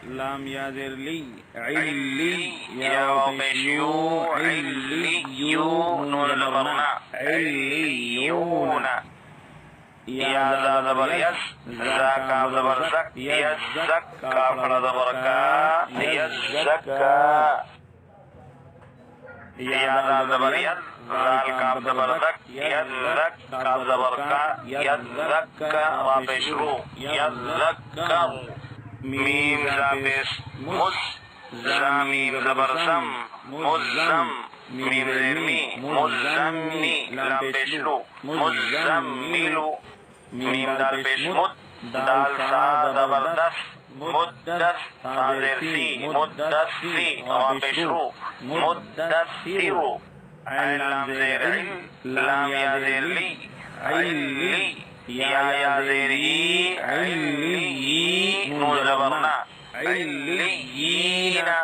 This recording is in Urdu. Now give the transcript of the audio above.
لام یا زیر لی علی یا پیشیو علیو نون زبرنا علیون یا زا زبر یس زا کام زبر زک یزک کافڑا زبر کا یزکا یا زا زبر یز زال کام زبر زک یزک کام زبر کا یزکا واپس رو یزکر میم زا پیش مز زا میم زبر زم مزم میم زیر می مزمی لام پیش رو مزمیلو میم دال پیش مد دال سا زبردست مدس سا زیر سی مدسی لام پیش رو مدسیرو عین لام زیر عل لام یا زیر لی علی یا زیر ای علی نون زبرنا علیینا